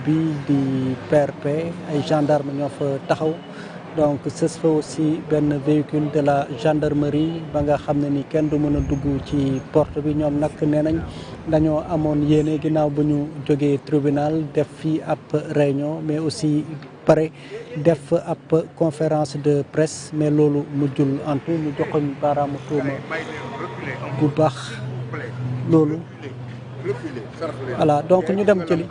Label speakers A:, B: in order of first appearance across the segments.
A: bi di PRP ay gendarme ñoo fa taxaw donc ce fa aussi benn véhicule de la gendarmerie ba nga xam ne ni kenn du mën a dugg ci porte bi ñoom nag nee nañ dañoo amoon yéene ginnaaw bu ñu jógee tribunal def fii ab réunion mais aussi pare def ab conférence de presse mais loolu mujjul antu ñu joxoñ baaraamu tuuma bu baax loolu voilà donc ñu dem jëli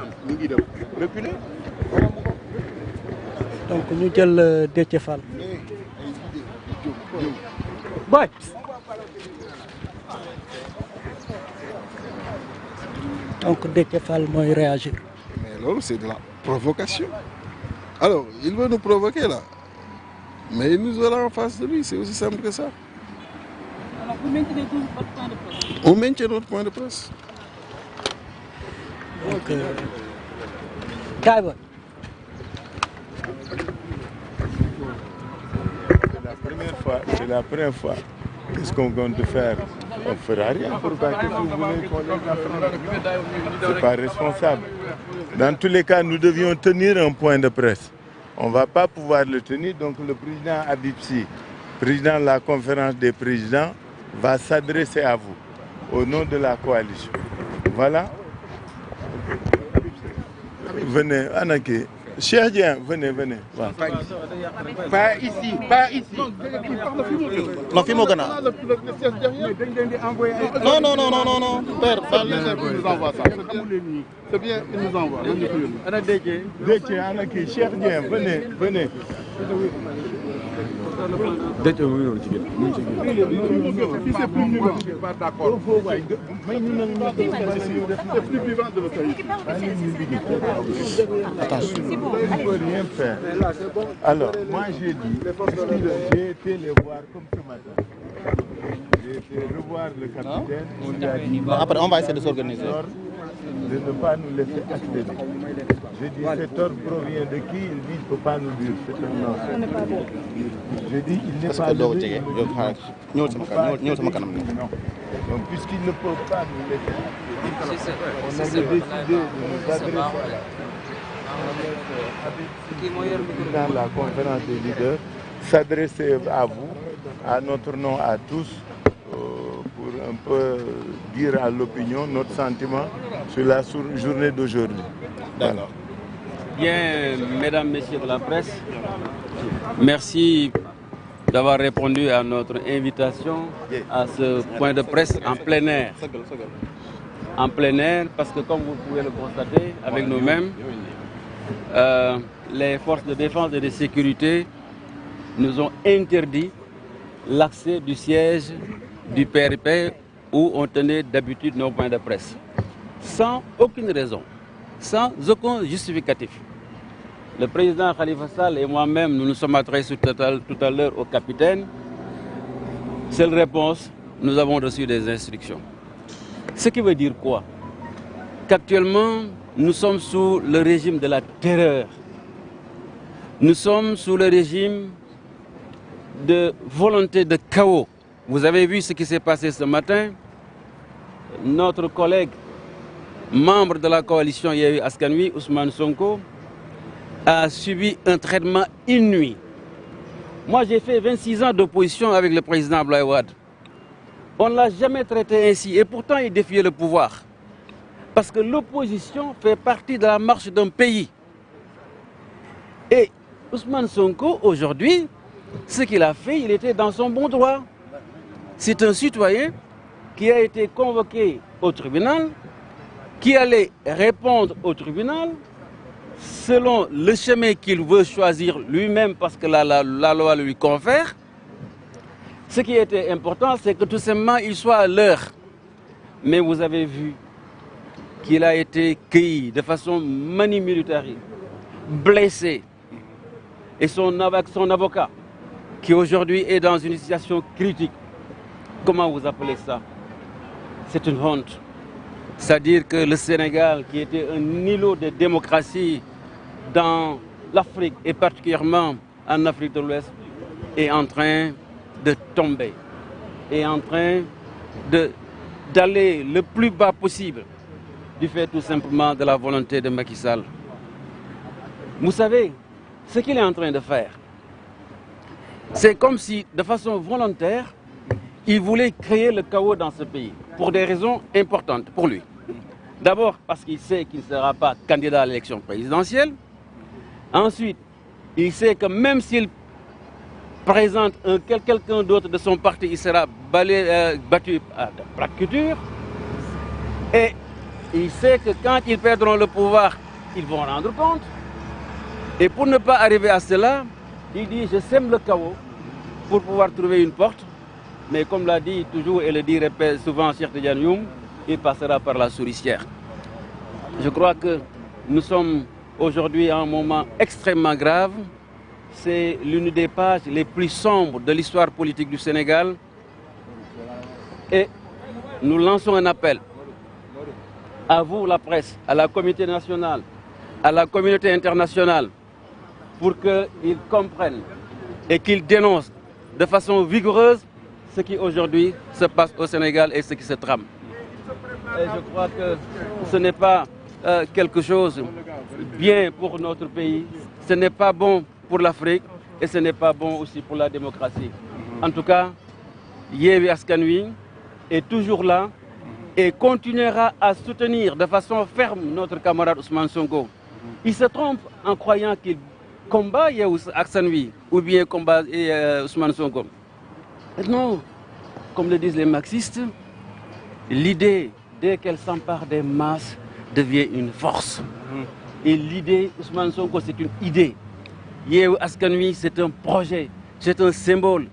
A: donc ñu jël Déthié Fall boy donc Déthié Fall mooy réagir.
B: Mais loolu c'est de la provocation. Alors il veut nous provoquer là mais il nous aura en face de lui, c'est aussi simple que ça.
C: Alors vous maintenez toujours votre point de presse?
B: On maintient notre point de presse.
A: Donc kaay ba
D: C'est la première fois. Qu'est-ce qu'on compte faire? On ne fera rien. Pourquoi? Qu'est-ce que vous voulez qu'on les apprenne? C'est pas responsable. Dans tous les cas, nous devions tenir un point de presse. On ne va pas pouvoir le tenir. Donc le président Habib Sy, président de la conférence des présidents, va s'adresser à vous au nom de la coalition. Voilà. Venez, Anaki. Cheikh Dieng, venez. Wow.
E: Pas ici.
F: Non, fii moo gën a. Non. Père,
E: Il nous envoie ça. C'est bien, il nous envoie.
D: Ana Déthié, Anaki, Cheikh Dieng, venez.
E: Déthié, oui, si c'est plus vivant, je ne suis pas d'accord. C'est plus vivant de le faire.
D: Attention, on ne peut rien faire. Alors, moi j'ai dit, j'ai été les voir comme ce matin. J'ai été revoir le capitaine. On lui a dit,
F: après on va essayer de s'organiser.
D: De ne pas nous laisser accéder. J'ai dit, cet ordre provient de qui? Il dit, il ne peut pas nous dire. C'est un mensonge. J'ai dit, il n'est pas levé. Non. Donc, puisqu'il ne peut pas nous laisser accéder, on avait décidé de nous adresser dans la conférence des leaders, s'adresser à vous, à notre nom, à tous, pour un peu dire à l'opinion notre sentiment sur la journée d'aujourd'hui.
F: D'accord.
G: Bien, mesdames, messieurs de la presse, merci d'avoir répondu à notre invitation à ce point de presse en plein air. En plein air, parce que comme vous pouvez le constater avec nous-mêmes, les forces de défense et de sécurité nous ont interdit l'accès du siège du PRP où on tenait d'habitude nos points de presse. Sans aucune raison, sans aucun justificatif. Le président Khalifa Sall et moi-même, nous nous sommes adressés tout à l'heure au capitaine. Seule réponse, nous avons reçu des instructions. Ce qui veut dire quoi? Qu'actuellement, nous sommes sous le régime de la terreur. Nous sommes sous le régime de volonté de chaos. Vous avez vu ce qui s'est passé ce matin. Notre collègue, membre de la coalition Yewwi Askan Wi, Ousmane Sonko, a subi un traitement inouï. Moi, j'ai fait 26 ans d'opposition avec le président Abdoulaye Wade. On ne l'a jamais traité ainsi et pourtant il défiait le pouvoir. Parce que l'opposition fait partie de la marche d'un pays. Et Ousmane Sonko, aujourd'hui, ce qu'il a fait, il était dans son bon droit. C'est un citoyen qui a été convoqué au tribunal, qui allait répondre au tribunal selon le chemin qu'il veut choisir lui-même parce que la loi lui confère. Ce qui était important, c'est que tout simplement, il soit à l'heure. Mais vous avez vu qu'il a été cueilli de façon mani-militaire, blessé. Et son avocat, qui aujourd'hui est dans une situation critique, comment vous appelez ça? C'est une honte. C'est-à-dire que le Sénégal, qui était un îlot de démocratie dans l'Afrique et particulièrement en Afrique de l'Ouest, est en train de tomber, est en train d'aller le plus bas possible du fait tout simplement de la volonté de Macky Sall. Vous savez, ce qu'il est en train de faire, c'est comme si, de façon volontaire, il voulait créer le chaos dans ce pays, pour des raisons importantes pour lui. D'abord, parce qu'il sait qu'il ne sera pas candidat à l'élection présidentielle. Ensuite, il sait que même s'il présente quelqu'un d'autre de son parti, il sera battu à plat de couture. Et il sait que quand ils perdront le pouvoir, ils vont rendre compte. Et pour ne pas arriver à cela, il dit, je sème le chaos pour pouvoir trouver une porte. Mais comme l'a dit toujours et le dit répète souvent Cheikh Tidiane Youm, il passera par la souricière. Je crois que nous sommes aujourd'hui à un moment extrêmement grave. C'est l'une des pages les plus sombres de l'histoire politique du Sénégal. Et nous lançons un appel à vous, la presse, à la communauté nationale, à la communauté internationale, pour qu'ils comprennent et qu'ils dénoncent de façon vigoureuse ce qui aujourd'hui se passe au Sénégal et ce qui se trame. Et je crois que ce n'est pas quelque chose bien pour notre pays, ce n'est pas bon pour l'Afrique et ce n'est pas bon aussi pour la démocratie. En tout cas, Yewwi Askan Wi est toujours là et continuera à soutenir de façon ferme notre camarade Ousmane Sonko. Il se trompe en croyant qu'il combat Yewwi Askan Wi ou bien combat Ousmane Sonko. Non, comme le disent les marxistes, l'idée, dès qu'elle s'empare des masses, devient une force. Et l'idée, Ousmane Sonko, c'est une idée. Yewwi Askan Wi, c'est un projet, c'est un symbole.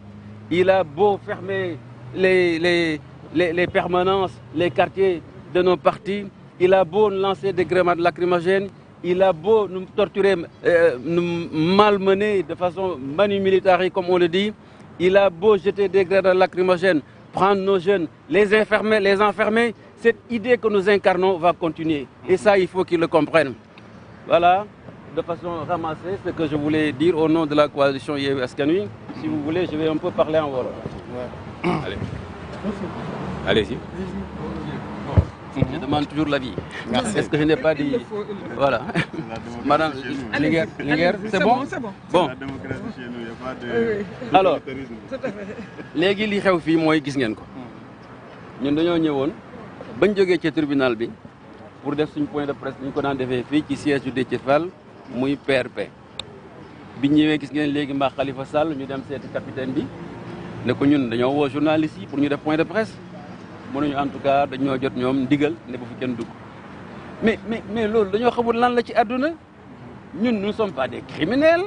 G: Il a beau fermer les permanences, les quartiers de nos partis, il a beau lancer des grenades lacrymogènes, il a beau nous torturer, nous malmener de façon manu militari, comme on le dit, il a beau jeter des grenades lacrymogènes, prendre nos jeunes, les enfermer, cette idée que nous incarnons va continuer. Et ça, il faut qu'ils le comprennent. Voilà, de façon ramassée, ce que je voulais dire au nom de la coalition Yewwi Askan Wi. Si vous voulez, je vais un peu parler en wolof. Ouais. Allez. Allez-y. Je demande toujours l'avis. Est-ce que je n'ai pas dit... Voilà. Madame Linguère, c'est bon? Bon. Alors, léegi li xew fii mooy gis ngeen ko. ñun dañoo ñëwoon bañ jógee ci tribunal bi pour def suñ point de presse ñu ko daan defee fii ci siège du Déthié Fall muy PRP. bi ñëwee gis ngeen léegi mbaa Khalifa Sall ñu dem seeti capitaine bi ne ko ñun dañoo woo journaliste yi pour ñu def point de presse. mënuñu en tout cas dañoo jot ñoom ndigal ne bu fi kenn dugg mais loolu dañoo xamul lan la ci àdduna ñun nous ne sommes pas des criminels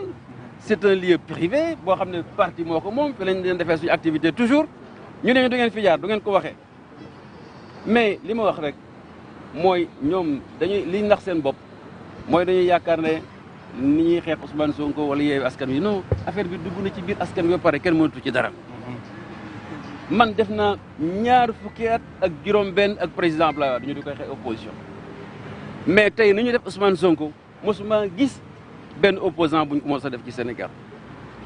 G: c'est un lieu privé boo xam ne parti moo ko moom fi lañ leen defee suñu activité toujours ñu ne ñu du ngeen fi jaar du ngeen ko waxee mais li ma wax rek mooy ñoom dañuy liñ nax seen bopp mooy dañuy yaakaar ne ni ñuy xeex Ousmane Sonko wala Yewwi Askan Wi non affaire bi dugg na ci biir askan wi ba pare kenn mënatu ci dara. Man def na ñaar fukki at ak juróom-benn ak président Abdoulaye Wade ñu di koy xeex opposition mais tey ni ñu def Ousmane Sonko mosuma gis benn opposant buñ ko mos a def ci Sénégal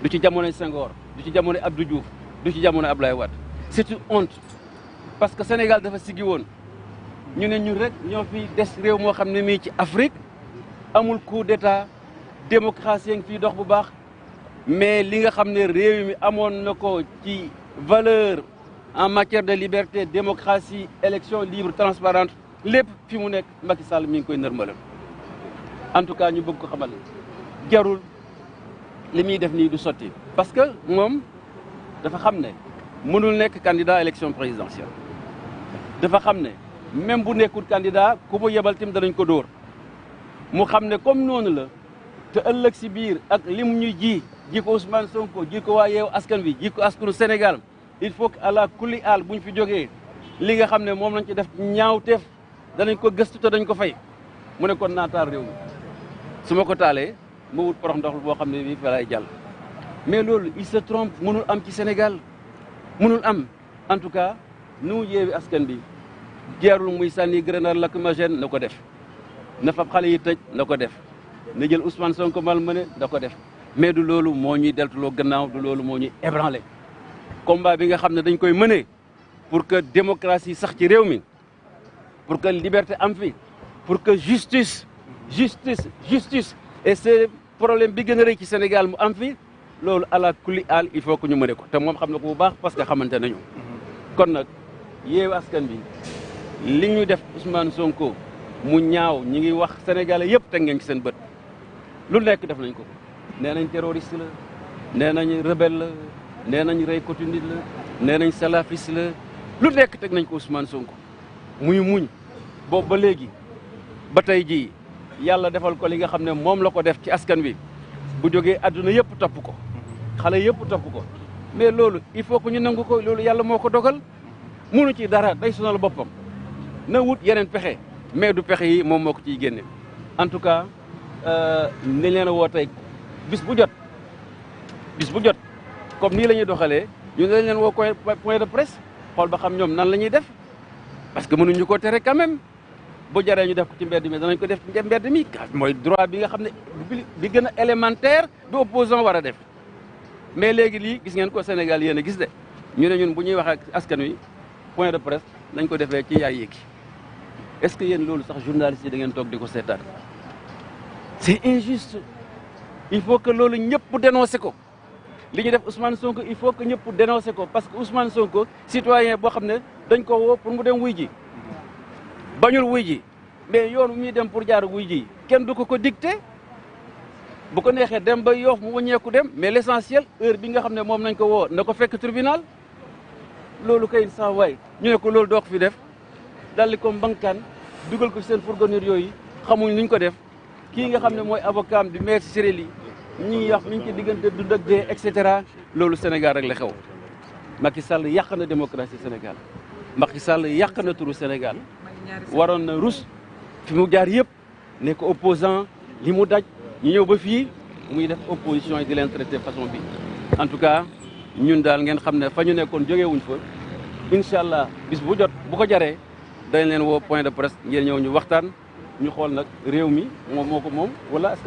G: du ci jamonoy Senghor du ci jamonoy Abdou Diouf du ci jamonoy Abdoulaye Wade c'est une honte parce que Sénégal dafa siggi woon ñu ne ñun rek ñoo fi des réew moo xam ne mii ci Afrique amul coup d'état démocratie ngi fiy dox bu baax mais li nga xam ne réew mi amoon na ko ci valeur en matière de liberté, démocratie, élection libre, transparente, lépp fi mu nekk Macky Sall mi ngi koy nërmalal en tout cas ñu bëgg ko xamal jarul li muy def nii du sotti parce que moom dafa xam ne mënul nekk candidat à élection présidentielle dafa xam ne même bu nekkul candidat ku mu yebal tim danañ ko dóor mu xam ne comme noonu la te ëllëg si biir ak li mu ñuy ji ko Ousmane Sonko ji ko waa Yewwi Askan Wi ji ko askanu Sénégal il faut que à la kulli aal bu ñu fi jógee li nga xam ne moom lañ ci def ñaawteef danañ ko gëstu te dañ ko fay mu ne kon naa taal réew mi su ma ko taalee mu wut porox ndox boo xam ne bii fa lay jàll mais loolu il se trompe mënul am ci Sénégal mënul am en tout cas nu Yewwi Askan Wi jeerul muy sànni grenade lacrymogène na ko def na fab xale yi tëj na ko def na jël Ousmane Sonko malmené na ko def mais du loolu moo ñuy deltuloo gannaaw du loolu moo ñuy ébranlé combat bi nga xam ne dañ koy mëne pour que démocratie sax ci réew mi pour que liberté am fi pour que justice et c'est problème bi gën a rëy ci Sénégal mu am fi loolu ala kulli aal il faut que ñu mëne ko te moom xam na ko bu baax parce que xamante nañu kon nag Yewwi Askan Wi li ñu def Ousmane Sonko mu ñaaw ñi ngi wax sénégalais yëpp teg ngeen ci seen bët lu nekk def nañ ko nee nañ terroriste la nee nañ rebelle la nee nañ reykatu nit la nee nañ salafiste la lu nekk teg nañ ko Ousmane Sonko muy muñ boobu ba léegi ba tey jii yàlla defal ko li nga xam ne moom la ko def ci askan wi bu jógee adduna yëpp topp ko xale yëpp topp ko mais loolu il faut que ñu nangu ko loolu yàlla moo ko dogal munu ci dara day sonal boppam na wut yeneen pexe mais du pexe yi moom moo ko ciy génne en tout cas ni leen a woo tey bis bu jot comme nii la ñuy doxalee ñu dañ leen woo point de presse xool ba xam ñoom nan la ñuy def parce que mënuñu ko tere quand même bu jaree ñu def ko ci mbedd mi danañ ko def ci mbedd mi mooy droit bi nga xam ne bi gën a élémentaire bi opposant war a def mais léegi lii gis ngeen ko Sénégal yéen a gis de ñu ne ñun bu ñuy wax ak askan wi point de presse nañ ko defee ci yaay yéegi est-ce que yéen loolu sax journaliste yi da ngeen toog di ko seetaan c'est injuste il faut que loolu ñëpp dénoncé ko li ñu def Ousmane Sonko il faut que ñëpp dénoncé ko parce que Ousmane Sonko citoyen boo xam ne dañ ko woo pour mu dem wuy ji bañul wuy ji mais yoon wu muy dem pour jaar wuy ji kenn du ko dicté bu ko neexee dem ba Yoff mu wëññeeku dem mais l'essentiel heure bi nga xam ne moom nañ ko woo na ko fekk tribunal loolu kay saa waay ñu ne ko loolu doo ko fi def daldi ko mbankaan dugal ko seen fourgonnette yooyu xamuñ nuñ ko def kii nga xam ne mooy avocat am di maître Ciré Ly ñi wax ñu ngi ci diggante dund ak dee et cetera loolu Sénégal rek la xew Macky Sall yàq na démocratie Sénégal Macky Sall yàq na turu Sénégal waroon na rus fi mu jaar yëpp nekk opposant li mu daj ñu ñëw ba fii muy def opposition yi di leen traité façon bi en tout cas ñun daal ngeen xam ne fa ñu nekkoon jógewuñ fa incha allah bis bu jot bu ko jaree dañ leen woo point de presse ngeen ñëw ñu waxtaan ñu xool nag réew mi moom moo ko moom wala